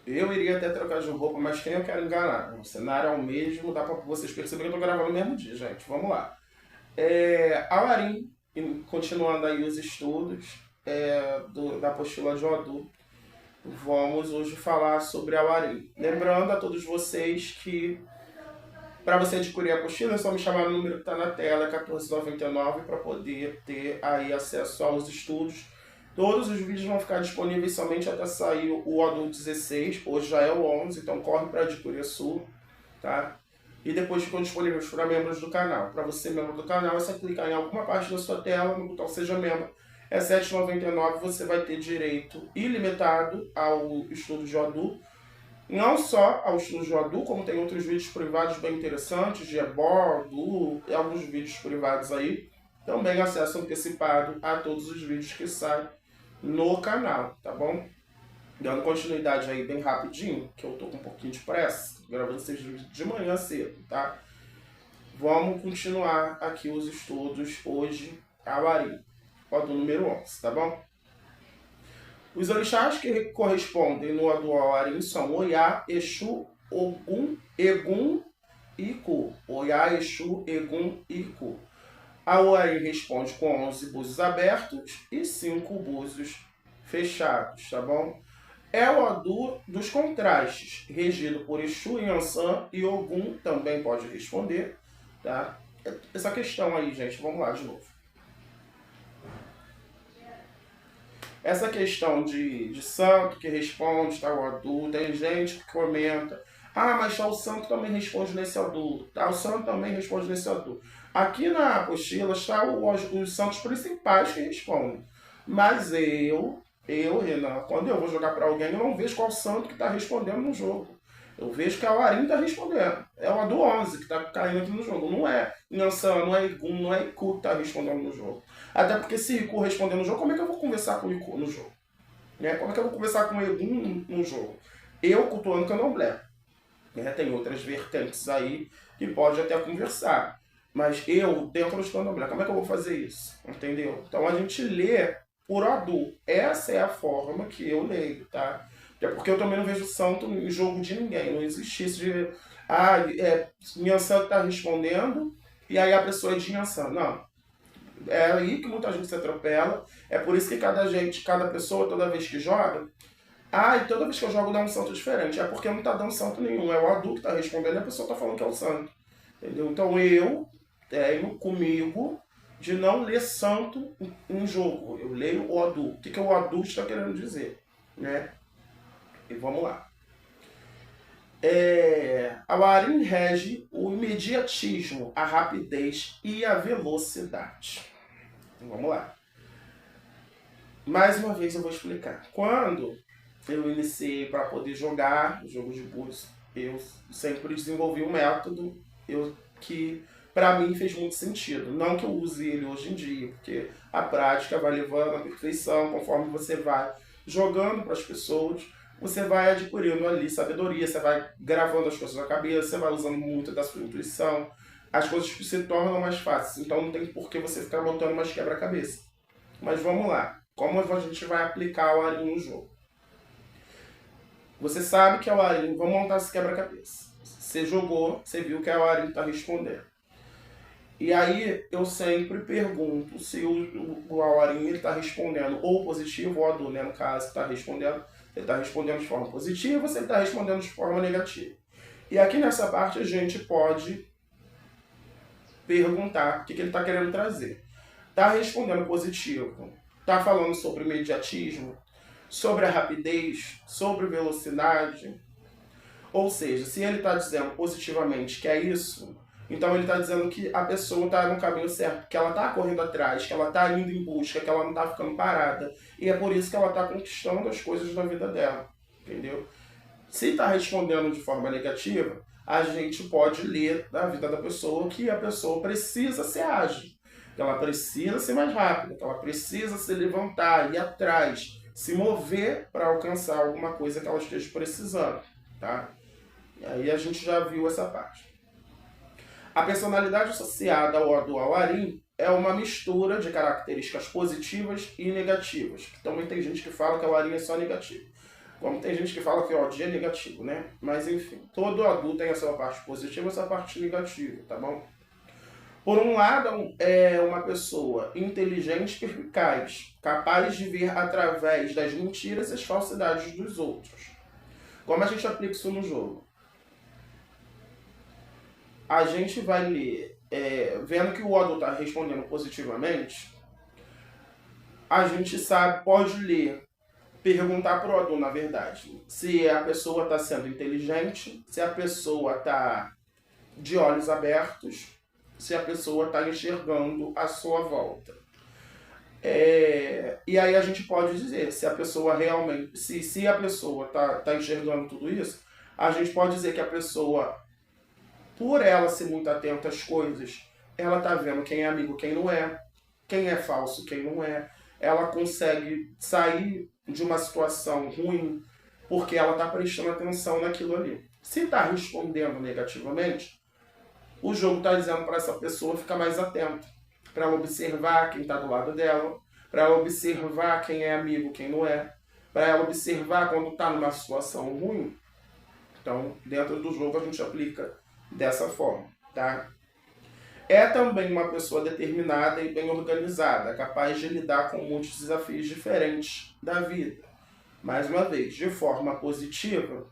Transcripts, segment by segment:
Eu iria até trocar de roupa, mas quem eu quero enganar? O cenário é o mesmo, dá pra vocês perceberem que eu tô gravando no mesmo dia, gente. Vamos lá. Alarim, continuando aí os estudos da apostila de Odu, vamos hoje falar sobre Alarim. Lembrando a todos vocês que para você adquirir a apostila é só me chamar no número que está na tela, 1499, para poder ter aí acesso aos estudos. Todos os vídeos vão ficar disponíveis somente até sair o Odu 16, hoje já é o 11, então corre para adquirir a sua, tá? E depois ficam disponíveis para membros do canal. Para você, membro do canal, é só clicar em alguma parte da sua tela, no botão Seja Membro. É R$ 7,99, você vai ter direito ilimitado ao estudo de Odu. Não só ao estudo de Odu, como tem outros vídeos privados bem interessantes, de Ebor, Odu, e alguns vídeos privados aí. Também acesso antecipado a todos os vídeos que saem no canal, tá bom? Dando continuidade aí bem rapidinho, que eu tô com um pouquinho de pressa, gravando esses vídeos de manhã cedo, tá? Vamos continuar aqui os estudos hoje, Awari, Odu número 11, tá bom? Os orixás que correspondem no Odu Awari são Oya, Exu, Ogum, Egum e Ku. Oya, Exu, Egum e Ku. A Awari responde com 11 búzios abertos e 5 búzios fechados, tá bom? É o Odu dos contrastes, regido por Exu, Yansan e Ogum também pode responder, tá? Essa questão aí, gente, vamos lá de novo. Essa questão de santo que responde, tá, o Odu, tem gente que comenta, mas tá, o santo também responde nesse Odu, tá, o santo também responde nesse Odu. Aqui na apostila está os santos principais que respondem, mas Renan, quando eu vou jogar para alguém, eu não vejo qual santo que está respondendo no jogo. Eu vejo que a Alarim está respondendo. É o do 11 que está caindo aqui no jogo. Não é Nansan, não é Igum, não é Iku que está respondendo no jogo. Até porque se Iku responder no jogo, como é que eu vou conversar com o Iku no jogo? Né? Como é que eu vou conversar com o Igum no jogo? Eu cultuando Candomblé. Né? Tem outras vertentes aí que pode até conversar. Mas eu, dentro do Candomblé, como é que eu vou fazer isso? Entendeu? Então a gente lê por Odu. Essa é a forma que eu leio, tá? É porque eu também não vejo santo em jogo de ninguém. Não existe isso de. Minha santo está respondendo e aí a pessoa é de Yansan. Não. É aí que muita gente se atropela. É por isso que cada pessoa, toda vez que joga. E toda vez que eu jogo dá um santo diferente. É porque não está dando santo nenhum. É o Odu que está respondendo e a pessoa está falando que é o santo. Entendeu? Então eu tenho comigo de não ler santo em jogo. Eu leio o Odu. O que o Odu está querendo dizer? Né? E vamos lá. A Warin rege o imediatismo, a rapidez e a velocidade. Então, vamos lá. Mais uma vez eu vou explicar. Quando eu iniciei para poder jogar o jogo de búzios, eu sempre desenvolvi um método que para mim fez muito sentido. Não que eu use ele hoje em dia, porque a prática vai levando à perfeição conforme você vai jogando para as pessoas, você vai adquirindo ali sabedoria, você vai gravando as coisas na cabeça, você vai usando muito da sua intuição, as coisas se tornam mais fáceis. Então não tem por que você ficar montando mais quebra-cabeça. Mas vamos lá. Como a gente vai aplicar o Arim no jogo? Você sabe que é o Arim, vamos montar esse quebra-cabeça. Você jogou, você viu que é o Arim está respondendo. E aí eu sempre pergunto se o Awarim está respondendo ou positivo, ou Adu, né, no caso, está respondendo, ele está respondendo de forma positiva ou se ele está respondendo de forma negativa. E aqui nessa parte a gente pode perguntar o que ele está querendo trazer. Está respondendo positivo, está falando sobre imediatismo, sobre a rapidez, sobre velocidade. Ou seja, se ele está dizendo positivamente que é isso, então ele está dizendo que a pessoa está no caminho certo, que ela está correndo atrás, que ela está indo em busca, que ela não está ficando parada. E é por isso que ela está conquistando as coisas da vida dela. Entendeu? Se está respondendo de forma negativa, a gente pode ler da vida da pessoa que a pessoa precisa ser ágil, que ela precisa ser mais rápida, que ela precisa se levantar, ir atrás, se mover para alcançar alguma coisa que ela esteja precisando. Tá? E aí a gente já viu essa parte. A personalidade associada ao Odu Awarim é uma mistura de características positivas e negativas. Também tem gente que fala que o Awarim é só negativo. Como tem gente que fala que o ódio é negativo, né? Mas enfim, todo adulto tem a sua parte positiva e a sua parte negativa, tá bom? Por um lado, é uma pessoa inteligente e perspicaz, capaz de ver através das mentiras e as falsidades dos outros. Como a gente aplica isso no jogo? A gente vai ler, vendo que o Odo está respondendo positivamente, a gente sabe, pode ler, perguntar para o Odo, na verdade, se a pessoa está sendo inteligente, se a pessoa está de olhos abertos, se a pessoa está enxergando a sua volta. E aí a gente pode dizer, se a pessoa realmente, se a pessoa tá enxergando tudo isso, a gente pode dizer que a pessoa, por ela ser muito atenta às coisas, ela tá vendo quem é amigo, quem é falso, quem não é. Ela consegue sair de uma situação ruim porque ela tá prestando atenção naquilo ali. Se tá respondendo negativamente, o jogo tá dizendo para essa pessoa ficar mais atenta, para ela observar quem está do lado dela, para ela observar quem é amigo, quem não é, para ela observar quando está numa situação ruim. Então, dentro do jogo a gente aplica dessa forma, tá? É também uma pessoa determinada e bem organizada, capaz de lidar com muitos desafios diferentes da vida. Mais uma vez, de forma positiva,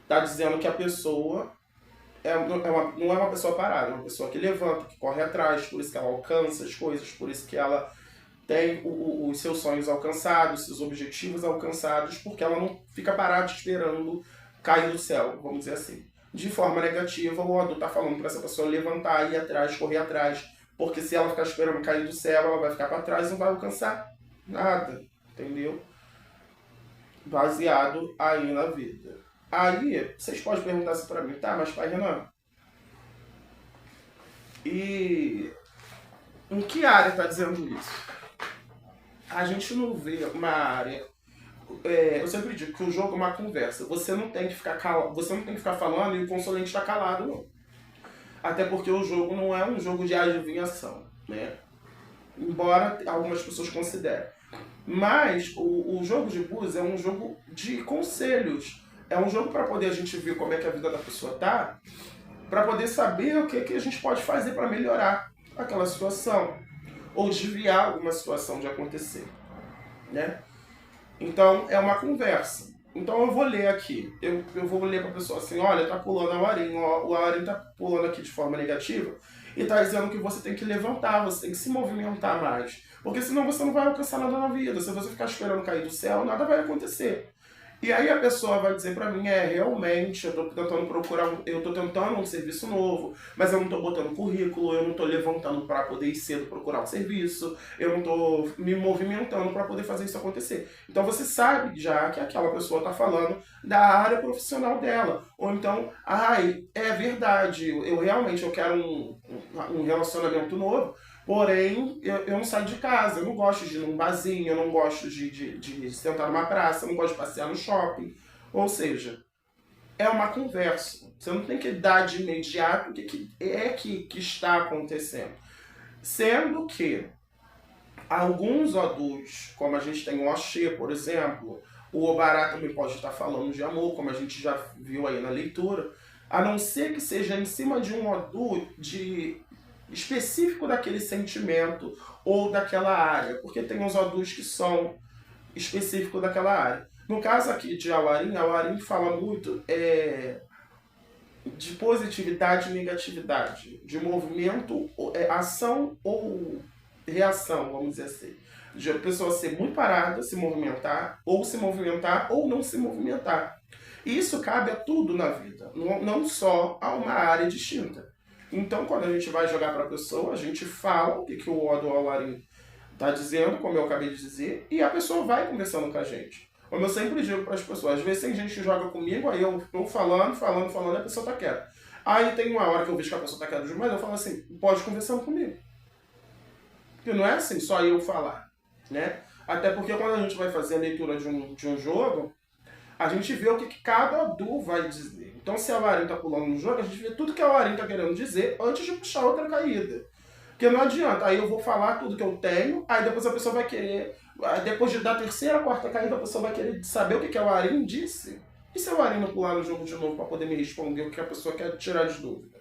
está dizendo que a pessoa não é uma pessoa parada, é uma pessoa que levanta, que corre atrás, por isso que ela alcança as coisas, por isso que ela tem os seus sonhos alcançados, seus objetivos alcançados, porque ela não fica parada esperando cair do céu, vamos dizer assim. De forma negativa, o Odo está falando para essa pessoa levantar, ir atrás, correr atrás, porque se ela ficar esperando cair do céu, ela vai ficar para trás e não vai alcançar nada, entendeu? Baseado aí na vida. Aí, vocês podem perguntar assim pra mim, tá, mas pai Renan, e em que área está dizendo isso? A gente não vê uma área. Eu sempre digo que o jogo é uma conversa. Você não tem que ficar você não tem que ficar falando e o consulente está calado, não. Até porque o jogo não é um jogo de adivinhação, né? Embora algumas pessoas considerem. Mas o jogo de búzios é um jogo de conselhos. É um jogo para poder a gente ver como é que a vida da pessoa tá, para poder saber o que a gente pode fazer para melhorar aquela situação ou desviar alguma situação de acontecer, né? Então é uma conversa. Então eu vou ler aqui, eu vou ler para a pessoa assim, olha, tá pulando a Awarin, o Awarin tá pulando aqui de forma negativa e tá dizendo que você tem que levantar, você tem que se movimentar mais, porque senão você não vai alcançar nada na vida. Se você ficar esperando cair do céu, nada vai acontecer. E aí a pessoa vai dizer pra mim, realmente, eu tô tentando eu tô tentando um serviço novo, mas eu não tô botando currículo, eu não tô levantando para poder ir cedo procurar um serviço, eu não tô me movimentando para poder fazer isso acontecer. Então você sabe já que aquela pessoa tá falando da área profissional dela. Ou então, é verdade, eu realmente quero um relacionamento novo, porém, eu não saio de casa, eu não gosto de ir num barzinho, eu não gosto de sentar numa praça, eu não gosto de passear no shopping. Ou seja, é uma conversa. Você não tem que dar de imediato o que é que está acontecendo. Sendo que alguns adultos, como a gente tem o Oxê, por exemplo, o Obará também pode estar falando de amor, como a gente já viu aí na leitura, a não ser que seja em cima de um adulto específico daquele sentimento ou daquela área, porque tem uns adultos que são específicos daquela área. No caso aqui de Awarin fala muito de positividade e negatividade, de movimento, ação ou reação, vamos dizer assim. De a pessoa ser muito parada, se movimentar ou não se movimentar. E isso cabe a tudo na vida, não só a uma área distinta. Então, quando a gente vai jogar para a pessoa, a gente fala o que o Odo Awarin está dizendo, como eu acabei de dizer, e a pessoa vai conversando com a gente. Como eu sempre digo para as pessoas, às vezes tem gente que joga comigo, aí eu estou falando, e a pessoa está quieta. Aí tem uma hora que eu vejo que a pessoa está quieta demais, eu falo assim, pode conversar comigo. Porque não é assim, só eu falar, né? Até porque quando a gente vai fazer a leitura de um jogo, a gente vê o que cada adulto vai dizer. Então, se a Awarin está pulando no jogo, a gente vê tudo que a Awarin está querendo dizer antes de puxar outra caída. Porque não adianta, aí eu vou falar tudo que eu tenho, aí depois a pessoa vai querer Depois da terceira, quarta caída, a pessoa vai querer saber o que o Arim disse. E se o Arim não pular no jogo de novo para poder me responder o que a pessoa quer tirar de dúvida?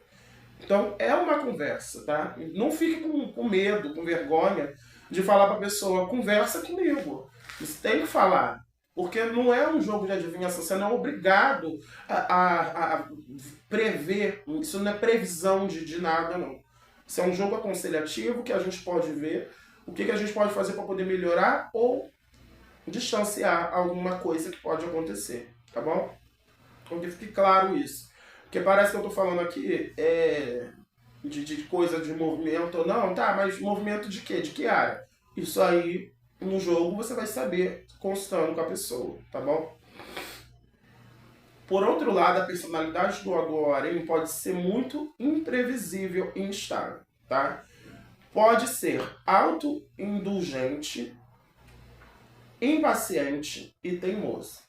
Então, é uma conversa, tá? Não fique com medo, com vergonha de falar para a pessoa, conversa comigo. Você tem que falar. Porque não é um jogo de adivinhação, você não é obrigado a prever. Isso não é previsão de nada, não. Isso é um jogo aconselhativo que a gente pode ver o que a gente pode fazer para poder melhorar ou distanciar alguma coisa que pode acontecer, tá bom? Então que fique claro isso. Porque parece que eu estou falando aqui de coisa de movimento ou não, tá, mas movimento de quê? De que área? Isso aí, no jogo, você vai saber constando com a pessoa, tá bom? Por outro lado, a personalidade do Aguarém pode ser muito imprevisível e instável, tá? Pode ser autoindulgente, impaciente e teimoso.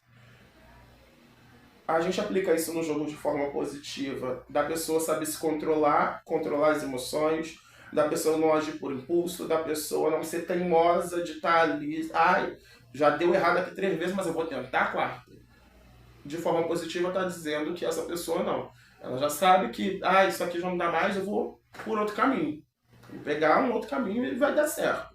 A gente aplica isso no jogo de forma positiva, da pessoa saber se controlar, controlar as emoções, da pessoa não agir por impulso, da pessoa não ser teimosa de estar ali, ai, já deu errado aqui 3 vezes, mas eu vou tentar a quarta. De forma positiva está dizendo que essa pessoa não. Ela já sabe que, isso aqui já não dá mais, eu vou por outro caminho. Vou pegar um outro caminho e vai dar certo.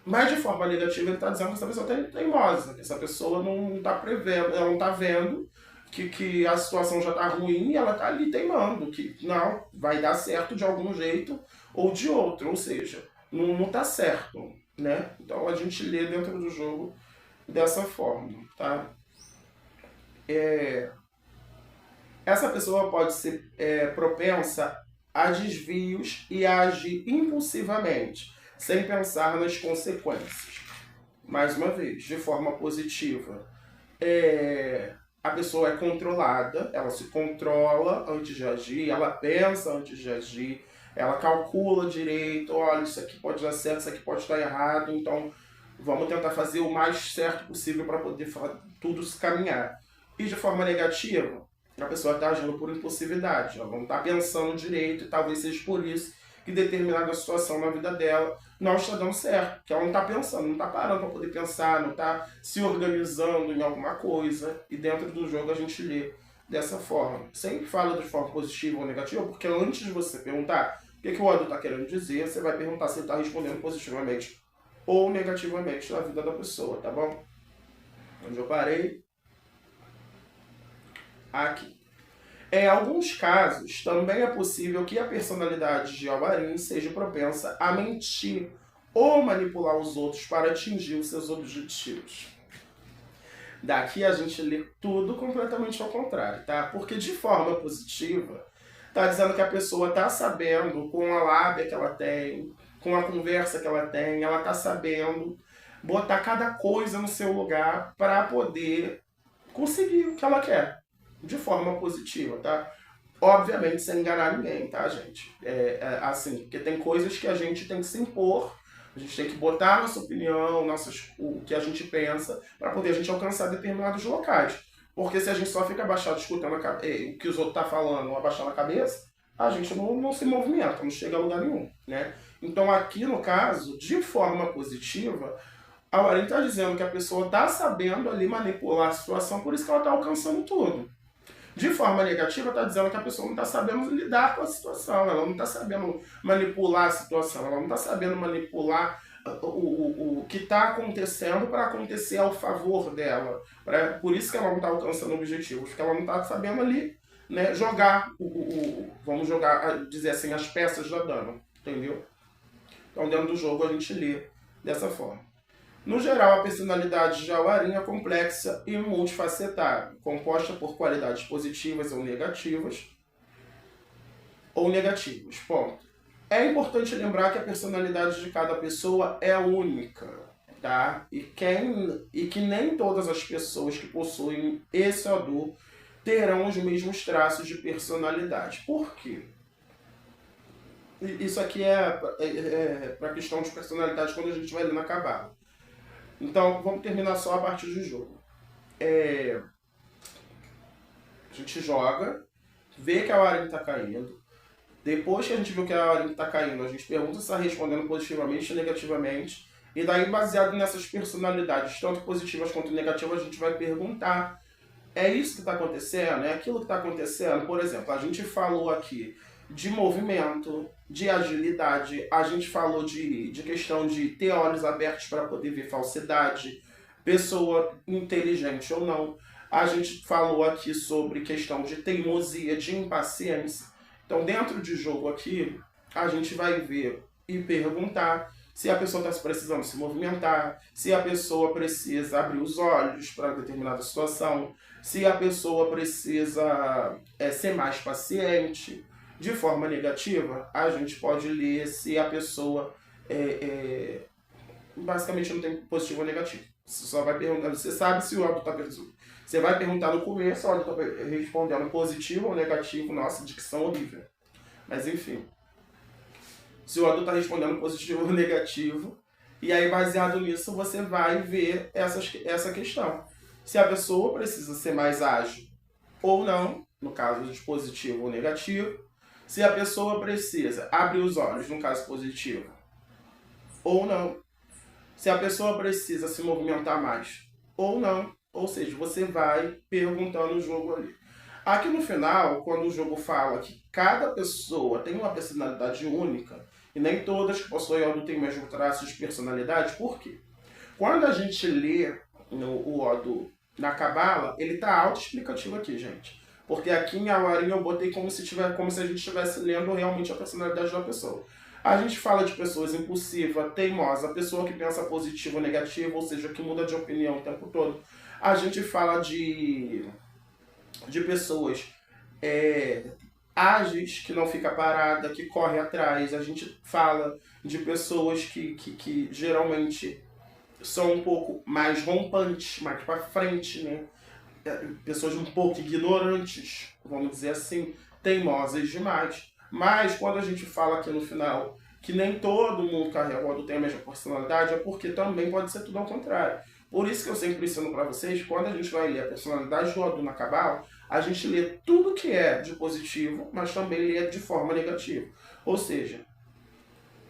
Mas de forma negativa ele está dizendo que essa pessoa é teimosa, que essa pessoa não está prevendo, ela não está vendo que a situação já está ruim e ela está ali teimando, que não, vai dar certo de algum jeito ou de outro, ou seja, não está certo, né? Então a gente lê dentro do jogo dessa forma, tá? Essa pessoa pode ser propensa a desvios e a agir impulsivamente, sem pensar nas consequências. Mais uma vez, de forma positiva, a pessoa é controlada, ela se controla antes de agir, ela pensa antes de agir, ela calcula direito, olha, isso aqui pode dar certo, isso aqui pode estar errado, então vamos tentar fazer o mais certo possível para poder tudo se caminhar. E de forma negativa, a pessoa está agindo por impulsividade, ela não está pensando direito e talvez seja por isso que determinada situação na vida dela não está dando certo, que ela não está pensando, não está parando para poder pensar, não está se organizando em alguma coisa, e dentro do jogo a gente lê dessa forma. Sempre fala de forma positiva ou negativa, porque antes de você perguntar o que o outro está querendo dizer, você vai perguntar se ele está respondendo positivamente ou negativamente na vida da pessoa, tá bom? Onde eu parei? Aqui. Em alguns casos, também é possível que a personalidade de Alvarim seja propensa a mentir ou manipular os outros para atingir os seus objetivos. Daqui a gente lê tudo completamente ao contrário, tá? Porque de forma positiva, tá dizendo que a pessoa tá sabendo, com a lábia que ela tem, com a conversa que ela tem, ela tá sabendo botar cada coisa no seu lugar para poder conseguir o que ela quer. De forma positiva, tá? Obviamente sem enganar ninguém, tá, gente? Assim, porque tem coisas que a gente tem que se impor, a gente tem que botar a nossa opinião, o que a gente pensa, para poder a gente alcançar determinados locais. Porque se a gente só fica abaixado escutando o que os outros estão falando, abaixando a cabeça, a gente não se movimenta, não chega a lugar nenhum, né? Então aqui no caso, de forma positiva, a Warren está dizendo que a pessoa está sabendo ali manipular a situação, por isso que ela está alcançando tudo. De forma negativa, está dizendo que a pessoa não está sabendo lidar com a situação, ela não está sabendo manipular a situação, ela não está sabendo manipular o que está acontecendo para acontecer ao favor dela. Por isso que ela não está alcançando objetivos, porque ela não está sabendo ali, né, jogar, vamos jogar, dizer assim, as peças da dama, entendeu? Então dentro do jogo a gente lê dessa forma. No geral, a personalidade de Alvarim é complexa e multifacetada, composta por qualidades positivas ou negativas. Ponto. É importante lembrar que a personalidade de cada pessoa é única, tá? E que nem todas as pessoas que possuem esse odor terão os mesmos traços de personalidade. Por quê? Isso aqui é para a questão de personalidade quando a gente vai ler na Cabala. Então, vamos terminar só a partir do jogo. A gente joga, vê que a Warren está caindo. Depois que a gente viu que a Warren está caindo, a gente pergunta se está respondendo positivamente ou negativamente. E daí, baseado nessas personalidades, tanto positivas quanto negativas, a gente vai perguntar: é isso que está acontecendo? É aquilo que está acontecendo? Por exemplo, a gente falou aqui de movimento, de agilidade, a gente falou de questão de ter olhos abertos para poder ver falsidade, pessoa inteligente ou não. A gente falou aqui sobre questão de teimosia, de impaciência. Então, dentro de jogo aqui, a gente vai ver e perguntar se a pessoa está precisando se movimentar, se a pessoa precisa abrir os olhos para determinada situação, se a pessoa precisa ser mais paciente. De forma negativa, a gente pode ler se a pessoa basicamente não tem positivo ou negativo. Você só vai perguntar, você sabe se o adulto está pensando. Você vai perguntar no começo, o adulto está respondendo positivo ou negativo. Nossa, dicção horrível. Mas enfim. Se o adulto está respondendo positivo ou negativo, e aí baseado nisso você vai ver essa questão. Se a pessoa precisa ser mais ágil ou não, no caso de positivo ou negativo. Se a pessoa precisa abrir os olhos, no caso positivo, ou não. Se a pessoa precisa se movimentar mais, ou não. Ou seja, você vai perguntando o jogo ali. Aqui no final, quando o jogo fala que cada pessoa tem uma personalidade única, e nem todas que possuem Odo têm o mesmo traço de personalidade, por quê? Quando a gente lê o Odo na Cabala, ele está autoexplicativo aqui, gente. Porque aqui em Awarin eu botei como se a gente estivesse lendo realmente a personalidade da pessoa. A gente fala de pessoas impulsiva, teimosa, pessoa que pensa positivo ou negativo, ou seja, que muda de opinião o tempo todo. A gente fala de pessoas ágeis, que não fica parada, que corre atrás. A gente fala de pessoas que geralmente são um pouco mais rompantes, mais para frente, né? Pessoas um pouco ignorantes, vamos dizer assim, teimosas demais. Mas quando a gente fala aqui no final que nem todo mundo carrega o Odo tem a mesma personalidade, é porque também pode ser tudo ao contrário. Por isso que eu sempre ensino para vocês, quando a gente vai ler a personalidade do Odo na Cabala, a gente lê tudo que é de positivo, mas também lê de forma negativa. Ou seja,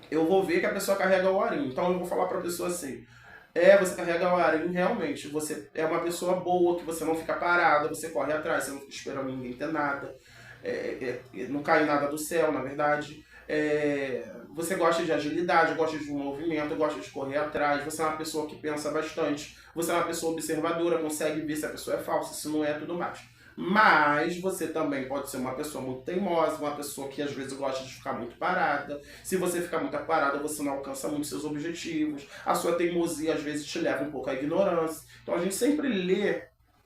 eu vou ver que a pessoa carrega o Arim, então eu vou falar para a pessoa assim: você carrega o Arim, realmente, você é uma pessoa boa, que você não fica parada, você corre atrás, você não fica esperando ninguém ter nada, não cai nada do céu, na verdade. Você gosta de agilidade, gosta de movimento, gosta de correr atrás, você é uma pessoa que pensa bastante, você é uma pessoa observadora, consegue ver se a pessoa é falsa, se não é, tudo mais. Mas você também pode ser uma pessoa muito teimosa, uma pessoa que às vezes gosta de ficar muito parada. Se você ficar muito parada, você não alcança muito seus objetivos. A sua teimosia às vezes te leva um pouco à ignorância. Então a gente sempre lê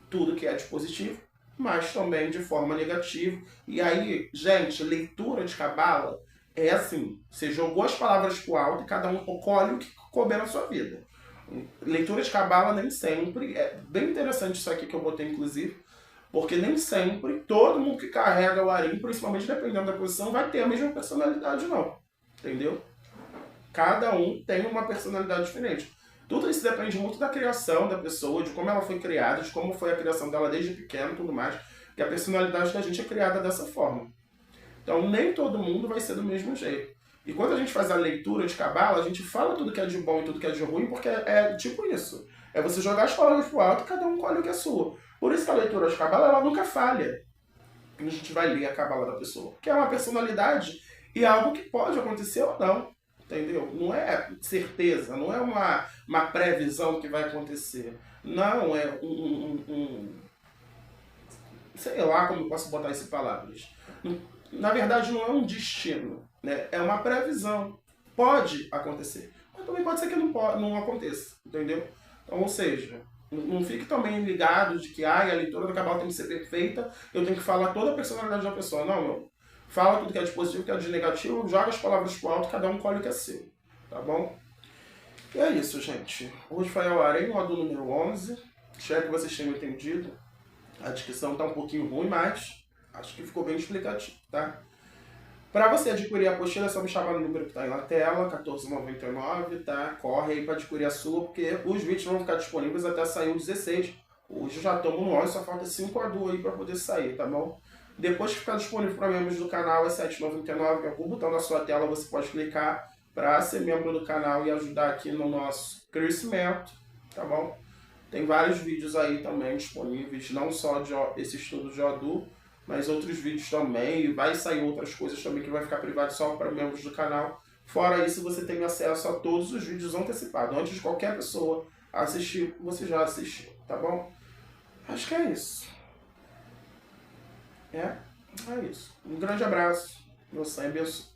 tudo que é de positivo, mas também de forma negativa. E aí, gente, leitura de Cabala é assim: você jogou as palavras pro alto e cada um colhe o que couber na sua vida. Leitura de Cabala nem sempre. É bem interessante isso aqui que eu botei, inclusive, porque nem sempre todo mundo que carrega o Arim, principalmente dependendo da posição, vai ter a mesma personalidade, não. Entendeu? Cada um tem uma personalidade diferente. Tudo isso depende muito da criação da pessoa, de como ela foi criada, de como foi a criação dela desde pequena e tudo mais. Que a personalidade da gente é criada dessa forma. Então nem todo mundo vai ser do mesmo jeito. E quando a gente faz a leitura de Cabala, a gente fala tudo que é de bom e tudo que é de ruim, porque é tipo isso. É você jogar as palavras pro alto e cada um colhe o que é sua. Por isso que a leitura de Cabala, ela nunca falha. A gente vai ler a Cabala da pessoa. Que é uma personalidade e é algo que pode acontecer ou não. Entendeu? Não é certeza, não é uma previsão que vai acontecer. Não, é sei lá como eu posso botar isso em palavras. Na verdade, não é um destino, né? É uma previsão. Pode acontecer, mas também pode ser que não aconteça, entendeu? Então, ou seja, não fique também ligado de que a leitura do Cabala tem que ser perfeita, eu tenho que falar toda a personalidade da pessoa. Não, meu. Fala tudo que é de positivo, que é de negativo, joga as palavras pro alto, cada um colhe o que é seu. Tá bom? E é isso, gente. Hoje foi ao Arim, o Odo número 11. Espero que vocês tenham entendido. A descrição tá um pouquinho ruim, mas acho que ficou bem explicativo, tá? Para você adquirir a apostila, é só me chamar no número que tá aí na tela, 14,99, tá? Corre aí para adquirir a sua, porque os vídeos vão ficar disponíveis até sair o 16. Hoje já estamos no 11, só falta 5 Adu aí para poder sair, tá bom? Depois que ficar disponível para membros do canal é R$ 7,99, em algum botão na sua tela você pode clicar para ser membro do canal e ajudar aqui no nosso crescimento, tá bom? Tem vários vídeos aí também disponíveis, não só de esse estudo de Odoo, mas outros vídeos também, e vai sair outras coisas também que vai ficar privado só para membros do canal. Fora isso, você tem acesso a todos os vídeos antecipados. Antes de qualquer pessoa assistir, você já assistiu, tá bom? Acho que é isso. É isso. Um grande abraço. Deus abençoe.